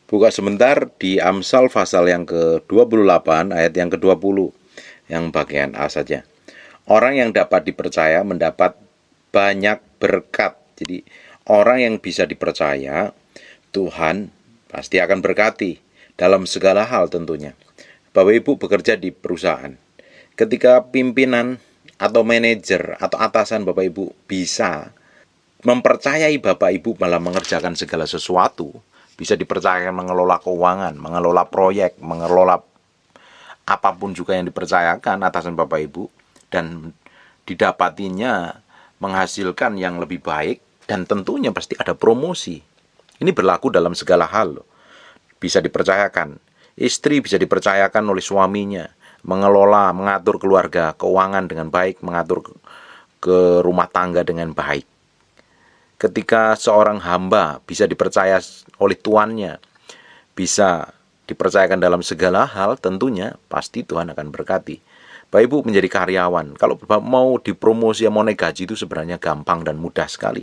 Buka sebentar di Amsal pasal yang ke-28 ayat yang ke-20, yang bagian A saja. Orang yang dapat dipercaya mendapat banyak berkat. Jadi orang yang bisa dipercaya, Tuhan pasti akan berkati dalam segala hal tentunya. Bapak Ibu bekerja di perusahaan, ketika pimpinan atau manajer atau atasan Bapak Ibu bisa mempercayai Bapak Ibu malah mengerjakan segala sesuatu, bisa dipercayakan mengelola keuangan, mengelola proyek, mengelola apapun juga yang dipercayakan atasan Bapak Ibu, dan didapatinya menghasilkan yang lebih baik, dan tentunya pasti ada promosi. Ini berlaku dalam segala hal loh. Bisa dipercayakan, istri bisa dipercayakan oleh suaminya mengelola, mengatur keluarga, keuangan dengan baik, mengatur ke rumah tangga dengan baik. Ketika seorang hamba bisa dipercaya oleh tuannya, bisa dipercayakan dalam segala hal, tentunya pasti Tuhan akan berkati. Bapak Ibu menjadi karyawan, kalau mau dipromosi, mau naik gaji itu sebenarnya gampang dan mudah sekali.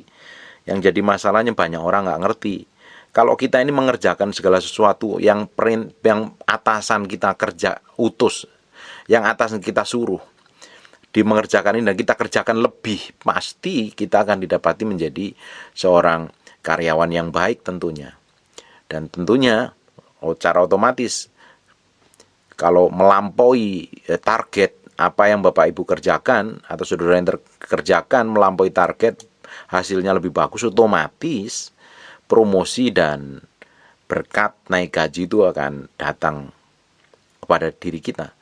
Yang jadi masalahnya banyak orang nggak ngerti. Kalau kita ini mengerjakan segala sesuatu yang atasan kita kerja utus, yang atasan kita suruh mengerjakan ini dan kita kerjakan lebih, pasti kita akan didapati menjadi seorang karyawan yang baik tentunya. Dan tentunya secara otomatis kalau melampaui target apa yang Bapak Ibu kerjakan atau saudara yang kerjakan melampaui target, hasilnya lebih bagus, otomatis promosi dan berkat naik gaji itu akan datang kepada diri kita.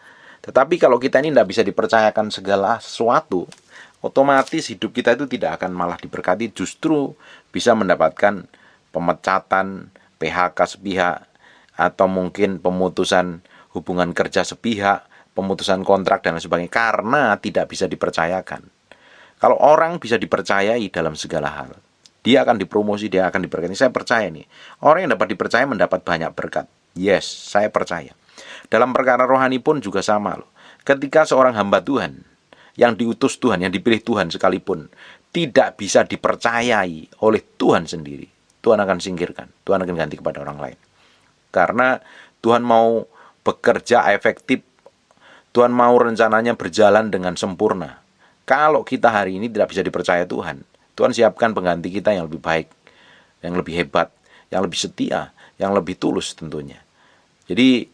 Tetapi kalau kita ini tidak bisa dipercayakan segala sesuatu, otomatis hidup kita itu tidak akan malah diberkati, justru bisa mendapatkan pemecatan, PHK sepihak, atau mungkin pemutusan hubungan kerja sepihak, pemutusan kontrak dan lain sebagainya, karena tidak bisa dipercayakan. Kalau orang bisa dipercayai dalam segala hal, dia akan dipromosi, dia akan diberkati. Saya percaya nih, orang yang dapat dipercaya mendapat banyak berkat. Yes, saya percaya. Dalam perkara rohani pun juga sama loh. Ketika seorang hamba Tuhan, yang diutus Tuhan, yang dipilih Tuhan sekalipun, tidak bisa dipercayai oleh Tuhan sendiri, Tuhan akan singkirkan, Tuhan akan ganti kepada orang lain. Karena Tuhan mau bekerja efektif, Tuhan mau rencananya berjalan dengan sempurna. Kalau kita hari ini tidak bisa dipercaya Tuhan, Tuhan siapkan pengganti kita yang lebih baik, yang lebih hebat, yang lebih setia, yang lebih tulus tentunya. Jadi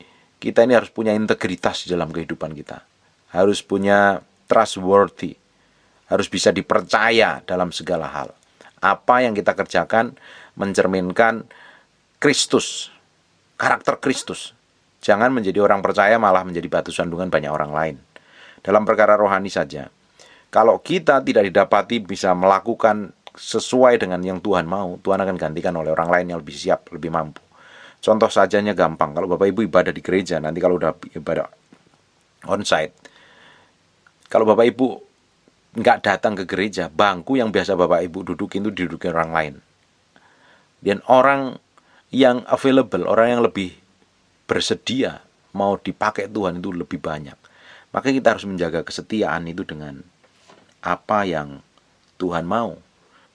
kita ini harus punya integritas dalam kehidupan kita. Harus punya trustworthy. Harus bisa dipercaya dalam segala hal. Apa yang kita kerjakan mencerminkan Kristus, karakter Kristus. Jangan menjadi orang percaya malah menjadi batu sandungan banyak orang lain. Dalam perkara rohani saja, kalau kita tidak didapati bisa melakukan sesuai dengan yang Tuhan mau, Tuhan akan gantikan oleh orang lain yang lebih siap, lebih mampu. Contoh sajanya gampang, kalau Bapak Ibu ibadah di gereja, nanti kalau udah ibadah onsite, kalau Bapak Ibu nggak datang ke gereja, bangku yang biasa Bapak Ibu dudukin itu didudukin orang lain. Dan orang yang available, orang yang lebih bersedia mau dipakai Tuhan itu lebih banyak. Maka kita harus menjaga kesetiaan itu dengan apa yang Tuhan mau.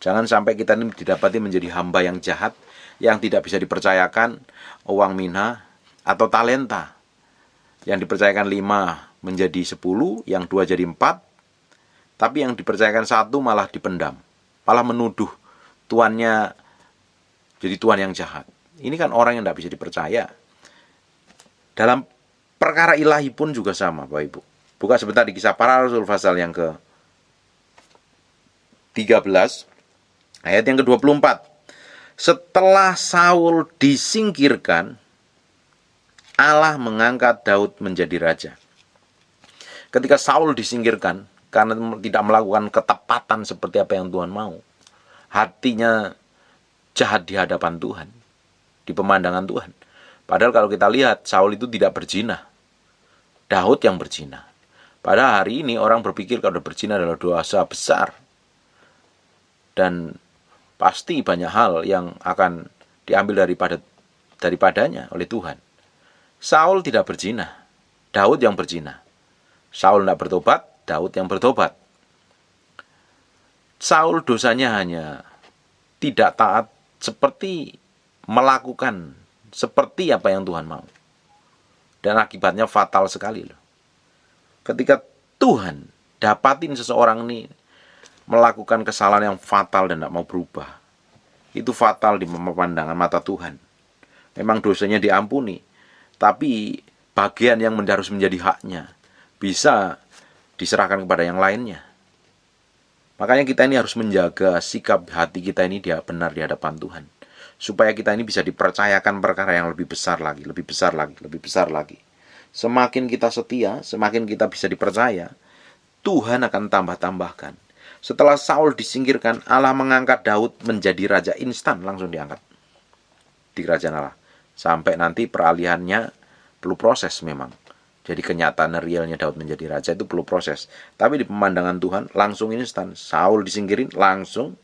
Jangan sampai kita ini didapati menjadi hamba yang jahat, yang tidak bisa dipercayakan uang minha atau talenta. Yang dipercayakan 5 menjadi 10, yang 2 jadi 4, tapi yang dipercayakan 1 malah dipendam, malah menuduh tuannya jadi tuan yang jahat. Ini kan orang yang tidak bisa dipercaya. Dalam perkara ilahi pun juga sama, Bapak Ibu. Buka sebentar di Kisah Para Rasul pasal yang ke-13 ayat yang ke-24. Setelah Saul disingkirkan, Allah mengangkat Daud menjadi raja. Ketika Saul disingkirkan karena tidak melakukan ketepatan seperti apa yang Tuhan mau, hatinya jahat di hadapan Tuhan, di pemandangan Tuhan. Padahal kalau kita lihat, Saul itu tidak berzina, Daud yang berzina. Pada hari ini orang berpikir kalau berzina adalah dosa besar, dan pasti banyak hal yang akan diambil daripadanya oleh Tuhan. Saul tidak berzina, Daud yang berzina. Saul tidak bertobat, Daud yang bertobat. Saul dosanya hanya tidak taat seperti melakukan seperti apa yang Tuhan mau. Dan akibatnya fatal sekali loh. Ketika Tuhan dapatin seseorang ini melakukan kesalahan yang fatal dan tidak mau berubah, itu fatal di pandangan mata Tuhan. Memang dosanya diampuni, tapi bagian yang harus menjadi haknya bisa diserahkan kepada yang lainnya. Makanya kita ini harus menjaga sikap hati kita ini dia benar di hadapan Tuhan, supaya kita ini bisa dipercayakan perkara yang lebih besar lagi, lebih besar lagi, lebih besar lagi. Semakin kita setia, semakin kita bisa dipercaya, Tuhan akan tambah-tambahkan. Setelah Saul disingkirkan, Allah mengangkat Daud menjadi raja instan, langsung diangkat di kerajaan Allah. Sampai nanti peralihannya perlu proses memang. Jadi kenyataan realnya Daud menjadi raja itu perlu proses. Tapi di pemandangan Tuhan langsung instan. Saul disingkirin, langsung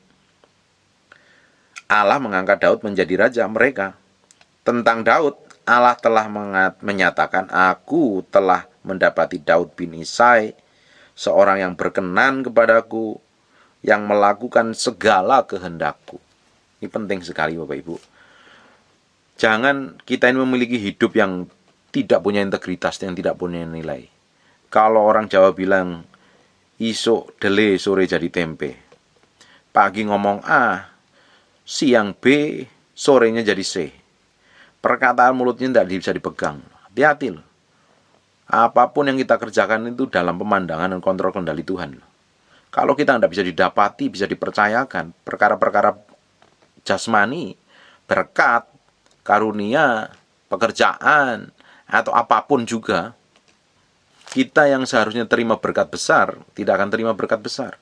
Allah mengangkat Daud menjadi raja mereka. Tentang Daud, Allah telah menyatakan, aku telah mendapati Daud bin Isai, seorang yang berkenan kepadaku, yang melakukan segala kehendakku. Ini penting sekali Bapak Ibu. Jangan kita ini memiliki hidup yang tidak punya integritas, yang tidak punya nilai. Kalau orang Jawa bilang, isuk dele sore jadi tempe. Pagi ngomong A, siang B, sorenya jadi C. Perkataan mulutnya tidak bisa dipegang. Hati-hati loh. Apapun yang kita kerjakan itu dalam pemandangan dan kontrol kendali Tuhan. Kalau kita tidak bisa didapati, bisa dipercayakan, perkara-perkara jasmani, berkat, karunia, pekerjaan, atau apapun juga, kita yang seharusnya terima berkat besar, tidak akan terima berkat besar.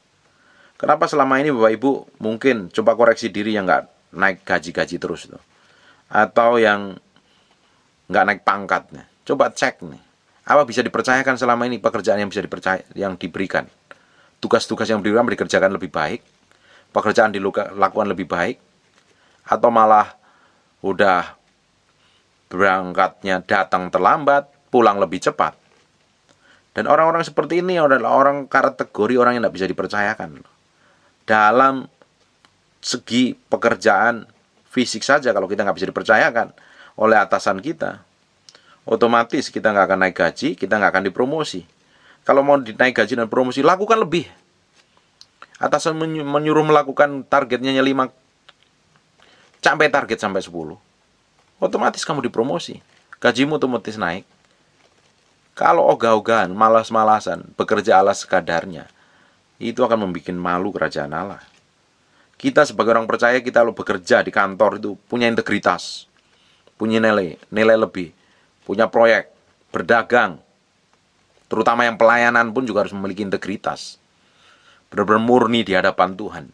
Kenapa selama ini Bapak Ibu mungkin coba koreksi diri yang nggak naik gaji-gaji terus tuh, atau yang nggak naik pangkatnya. Coba cek nih, apa bisa dipercayakan selama ini pekerjaan yang bisa dipercaya, yang diberikan. Tugas-tugas yang diberikan dikerjakan lebih baik, pekerjaan dilakukan lebih baik, atau malah udah berangkatnya datang terlambat, pulang lebih cepat. Dan orang-orang seperti ini adalah orang kategori orang yang tidak bisa dipercayakan. Dalam segi pekerjaan fisik saja, kalau kita nggak bisa dipercayakan oleh atasan kita, otomatis kita nggak akan naik gaji, kita nggak akan dipromosi. Kalau mau dinaik gaji dan promosi, lakukan lebih. Atasan menyuruh melakukan targetnya 5, sampai target sampai 10. Otomatis kamu dipromosi. Gajimu otomatis naik. Kalau ogah-ogahan, malas-malasan, bekerja ala sekadarnya, itu akan membuat malu kerajaan Allah. Kita sebagai orang percaya, kita lo bekerja di kantor itu punya integritas, punya nilai lebih, punya proyek, berdagang, terutama yang pelayanan pun juga harus memiliki integritas. Benar-benar murni di hadapan Tuhan.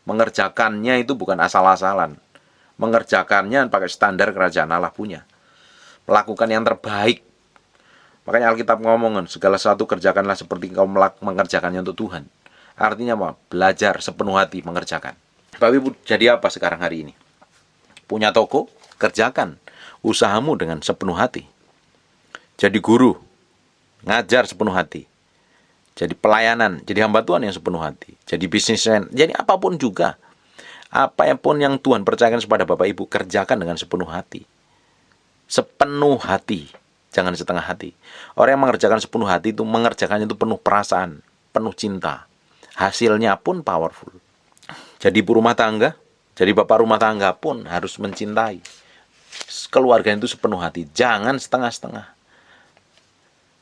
Mengerjakannya itu bukan asal-asalan. Mengerjakannya pakai standar kerajaan Allah punya. Melakukan yang terbaik. Makanya Alkitab ngomongin, segala sesuatu kerjakanlah seperti kau mengerjakannya untuk Tuhan. Artinya apa? Belajar sepenuh hati mengerjakan. Bapak Ibu, jadi apa sekarang hari ini? Punya toko? Kerjakan usahamu dengan sepenuh hati. Jadi guru, ngajar sepenuh hati. Jadi pelayanan, jadi hamba Tuhan yang sepenuh hati. Jadi bisnismen, jadi apapun juga. Apapun yang Tuhan percayakan kepada Bapak Ibu, kerjakan dengan sepenuh hati. Sepenuh hati, jangan setengah hati. Orang yang mengerjakan sepenuh hati itu mengerjakannya itu penuh perasaan, penuh cinta. Hasilnya pun powerful. Jadi ibu rumah tangga, jadi bapak rumah tangga pun harus mencintai keluarga itu sepenuh hati, jangan setengah-setengah.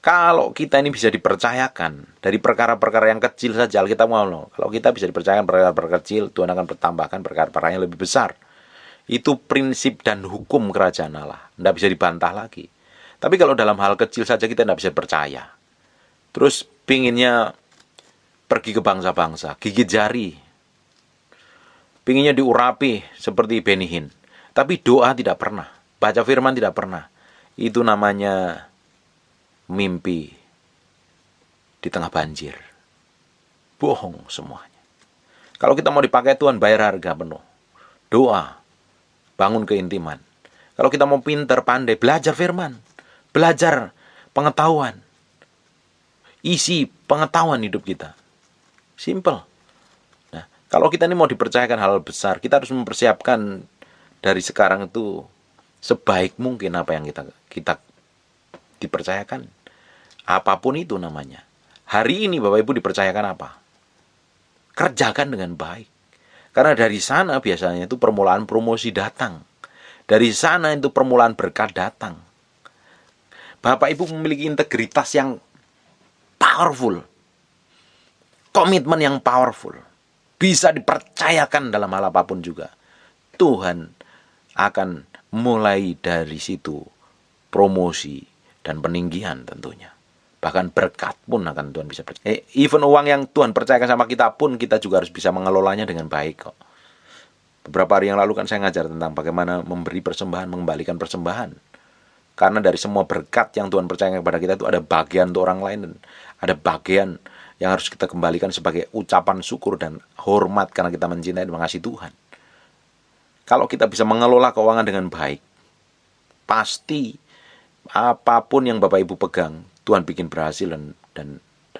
Kalau kita ini bisa dipercayakan dari perkara-perkara yang kecil saja, kita mau loh. Kalau kita bisa dipercayakan perkara-perkara kecil, Tuhan akan bertambahkan perkara-perkara yang lebih besar. Itu prinsip dan hukum kerajaan Allah, tidak bisa dibantah lagi. Tapi kalau dalam hal kecil saja kita tidak bisa percaya. Terus pinginnya pergi ke bangsa-bangsa, gigit jari, pinginnya diurapi seperti Benihin. Tapi doa tidak pernah, baca firman tidak pernah. Itu namanya mimpi di tengah banjir. Bohong semuanya. Kalau kita mau dipakai Tuhan, bayar harga penuh. Doa, bangun keintiman. Kalau kita mau pintar, pandai, belajar firman, belajar pengetahuan, isi pengetahuan hidup kita. Simple. Nah, kalau kita ini mau dipercayakan hal besar, kita harus mempersiapkan dari sekarang itu sebaik mungkin apa yang kita dipercayakan. Apapun itu namanya. Hari ini Bapak Ibu dipercayakan apa? Kerjakan dengan baik. Karena dari sana biasanya itu permulaan promosi datang. Dari sana itu permulaan berkat datang. Bapak Ibu memiliki integritas yang powerful. Komitmen yang powerful. Bisa dipercayakan dalam hal apapun juga. Tuhan akan mulai dari situ promosi dan peninggian tentunya. Bahkan berkat pun akan Tuhan bisa percaya. Even uang yang Tuhan percayakan sama kita pun kita juga harus bisa mengelolanya dengan baik kok. Beberapa hari yang lalu kan saya ngajar tentang bagaimana memberi persembahan, mengembalikan persembahan. Karena dari semua berkat yang Tuhan percayakan kepada kita itu ada bagian untuk orang lain dan ada bagian yang harus kita kembalikan sebagai ucapan syukur dan hormat karena kita mencintai dan mengasihi Tuhan. Kalau kita bisa mengelola keuangan dengan baik, pasti apapun yang Bapak Ibu pegang, Tuhan bikin berhasil dan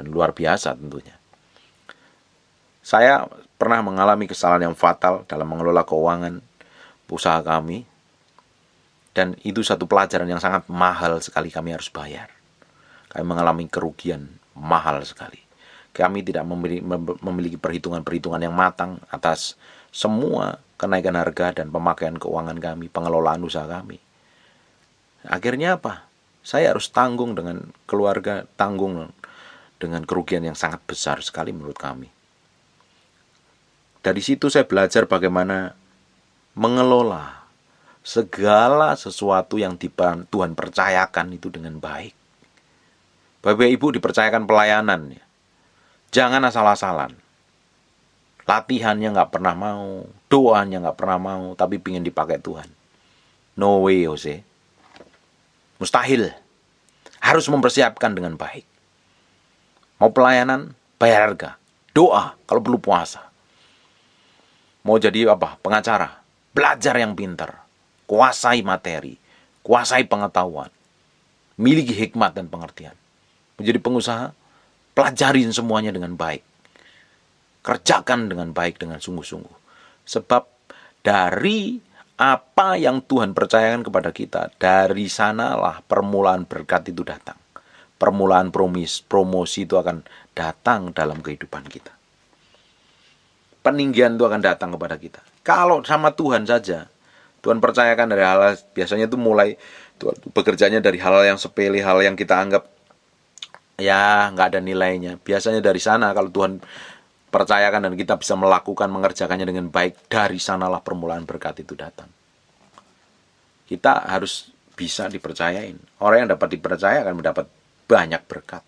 luar biasa tentunya. Saya pernah mengalami kesalahan yang fatal dalam mengelola keuangan usaha kami. Dan itu satu pelajaran yang sangat mahal sekali kami harus bayar. Kami mengalami kerugian mahal sekali. Kami tidak memiliki perhitungan-perhitungan yang matang atas semua kenaikan harga dan pemakaian keuangan kami, pengelolaan usaha kami. Akhirnya apa? Saya harus tanggung dengan keluarga, tanggung dengan kerugian yang sangat besar sekali menurut kami. Dari situ saya belajar bagaimana mengelola segala sesuatu yang Tuhan percayakan itu dengan baik. Bapak Ibu dipercayakan pelayanan, jangan asal-asalan. Latihannya nggak pernah mau, doanya nggak pernah mau, tapi pingin dipakai Tuhan. No way, Jose. Mustahil. Harus mempersiapkan dengan baik. Mau pelayanan, bayar harga. Doa, kalau perlu puasa. Mau jadi apa? Pengacara. Belajar yang pintar. Kuasai materi. Kuasai pengetahuan. Miliki hikmat dan pengertian. Menjadi pengusaha, pelajarin semuanya dengan baik. Kerjakan dengan baik, dengan sungguh-sungguh. Sebab dari apa yang Tuhan percayakan kepada kita, dari sanalah permulaan berkat itu datang. Permulaan promosi itu akan datang dalam kehidupan kita. Peninggian itu akan datang kepada kita. Kalau sama Tuhan saja, Tuhan percayakan dari hal biasanya itu mulai Tuhan bekerjanya dari hal yang sepele, hal yang kita anggap ya nggak ada nilainya. Biasanya dari sana kalau Tuhan percayakan dan kita bisa melakukan, mengerjakannya dengan baik, dari sanalah permulaan berkat itu datang. Kita harus bisa dipercayain. Orang yang dapat dipercaya akan mendapat banyak berkat.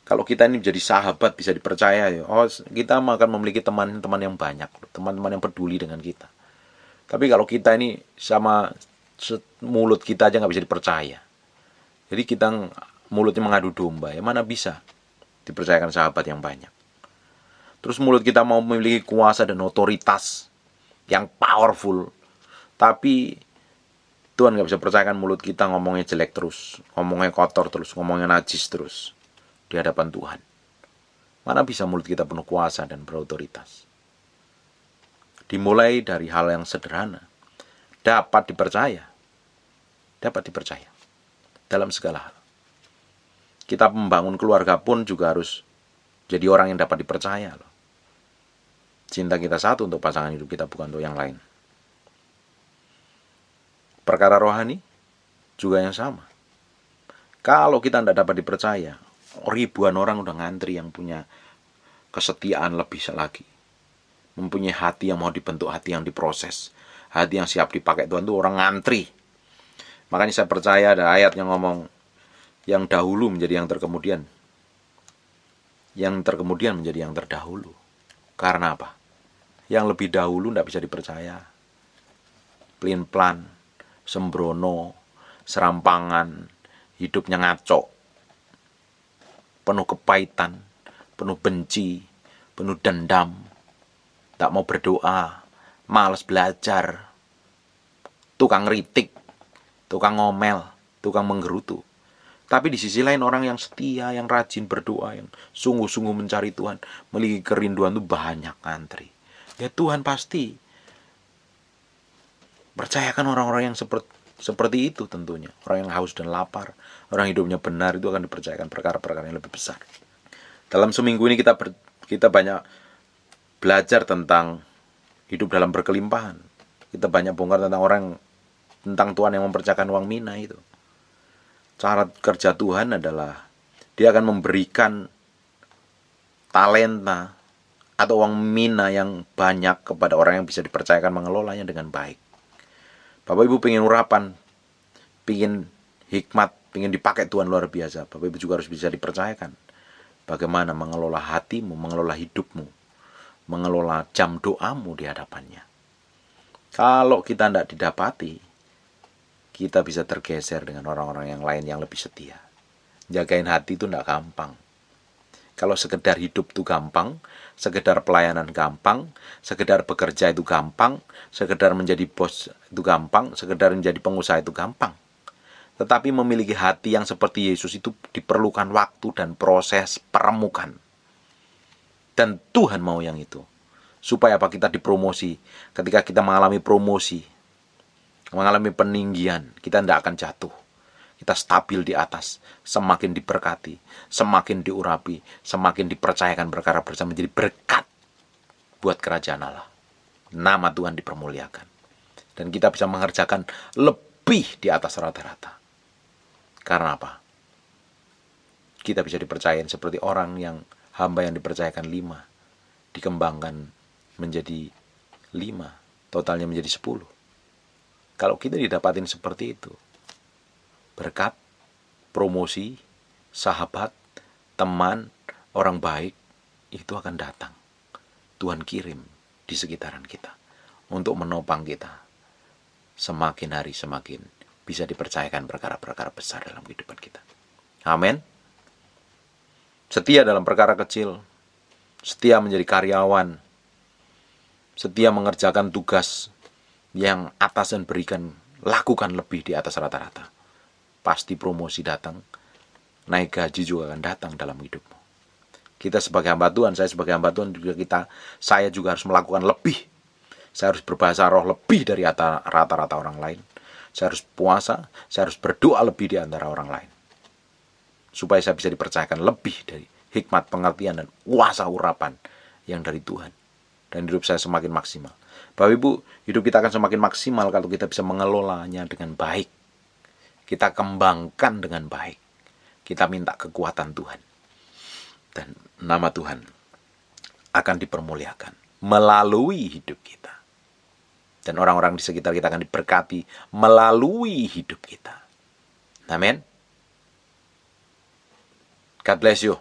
Kalau kita ini menjadi sahabat, bisa dipercaya, kita akan memiliki teman-teman yang banyak, teman-teman yang peduli dengan kita. Tapi kalau kita ini sama mulut kita aja nggak bisa dipercaya. Jadi kita mulutnya mengadu domba, ya mana bisa dipercayakan sahabat yang banyak. Terus mulut kita mau memiliki kuasa dan otoritas yang powerful, tapi Tuhan nggak bisa percayakan mulut kita ngomongnya jelek terus, ngomongnya kotor terus, ngomongnya najis terus di hadapan Tuhan. Mana bisa mulut kita penuh kuasa dan berotoritas. Dimulai dari hal yang sederhana, dapat dipercaya dalam segala hal. Kita membangun keluarga pun juga harus jadi orang yang dapat dipercaya loh. Cinta kita satu untuk pasangan hidup kita, bukan untuk yang lain. Perkara rohani juga yang sama. Kalau kita tidak dapat dipercaya, ribuan orang udah ngantri yang punya kesetiaan lebih lagi. Mempunyai hati yang mau dibentuk, hati yang diproses, hati yang siap dipakai Tuhan, itu orang ngantri. Makanya saya percaya ada ayat yang ngomong, yang dahulu menjadi yang terkemudian, yang terkemudian menjadi yang terdahulu. Karena apa? Yang lebih dahulu tidak bisa dipercaya. Pelin-pelan, sembrono, serampangan, hidupnya ngaco, penuh kepahitan, penuh benci, penuh dendam, tak mau berdoa, malas belajar, tukang ritik, tukang ngomel, tukang menggerutu. Tapi di sisi lain orang yang setia, yang rajin berdoa, yang sungguh-sungguh mencari Tuhan, memiliki kerinduan itu banyak ngantri. Ya Tuhan pasti Percayakan orang-orang yang seperti itu tentunya. Orang yang haus dan lapar, orang hidupnya benar itu akan dipercayakan perkara-perkara yang lebih besar. Dalam seminggu ini kita banyak belajar tentang hidup dalam berkelimpahan. Kita banyak bongkar tentang Tuhan yang mempercayakan uang mina itu. Cara kerja Tuhan adalah Dia akan memberikan talenta atau uang mina yang banyak kepada orang yang bisa dipercayakan mengelolanya dengan baik. Bapak Ibu pengen urapan, pengen hikmat, pengen dipakai Tuhan luar biasa. Bapak Ibu juga harus bisa dipercayakan bagaimana mengelola hatimu, mengelola hidupmu, mengelola jam doamu di hadapannya. Kalau kita tidak didapati, kita bisa tergeser dengan orang-orang yang lain yang lebih setia. Jagain hati itu tidak gampang. Kalau sekedar hidup itu gampang, sekedar pelayanan gampang, sekedar bekerja itu gampang, sekedar menjadi bos itu gampang, sekedar menjadi pengusaha itu gampang. Tetapi memiliki hati yang seperti Yesus itu diperlukan waktu dan proses peremukan. Dan Tuhan mau yang itu. Supaya apa? Kita dipromosi. Ketika kita mengalami promosi, mengalami peninggian, kita tidak akan jatuh. Kita stabil di atas, semakin diberkati, semakin diurapi, semakin dipercayakan perkara-perkara menjadi berkat buat kerajaan Allah. Nama Tuhan dipermuliakan. Dan kita bisa mengerjakan lebih di atas rata-rata. Karena apa? Kita bisa dipercayakan seperti orang yang hamba yang dipercayakan 5, dikembangkan menjadi 5, totalnya menjadi 10. Kalau kita didapatin seperti itu, berkat, promosi, sahabat, teman, orang baik, itu akan datang. Tuhan kirim di sekitaran kita untuk menopang kita. Semakin hari semakin bisa dipercayakan perkara-perkara besar dalam kehidupan kita. Amin. Setia dalam perkara kecil, setia menjadi karyawan, setia mengerjakan tugas yang atas dan berikan, lakukan lebih di atas rata-rata. Pasti promosi datang, naik gaji juga akan datang dalam hidupmu. Kita sebagai hamba Tuhan, saya sebagai hamba Tuhan saya juga harus melakukan lebih. Saya harus berbahasa roh lebih dari rata-rata orang lain. Saya harus puasa, saya harus berdoa lebih di antara orang lain. Supaya saya bisa dipercayakan lebih dari hikmat, pengertian, dan kuasa urapan yang dari Tuhan. Dan hidup saya semakin maksimal. Bapak Ibu, hidup kita akan semakin maksimal kalau kita bisa mengelolanya dengan baik. Kita kembangkan dengan baik. Kita minta kekuatan Tuhan. Dan nama Tuhan akan dipermuliakan melalui hidup kita. Dan orang-orang di sekitar kita akan diberkati melalui hidup kita. Amin. God bless you.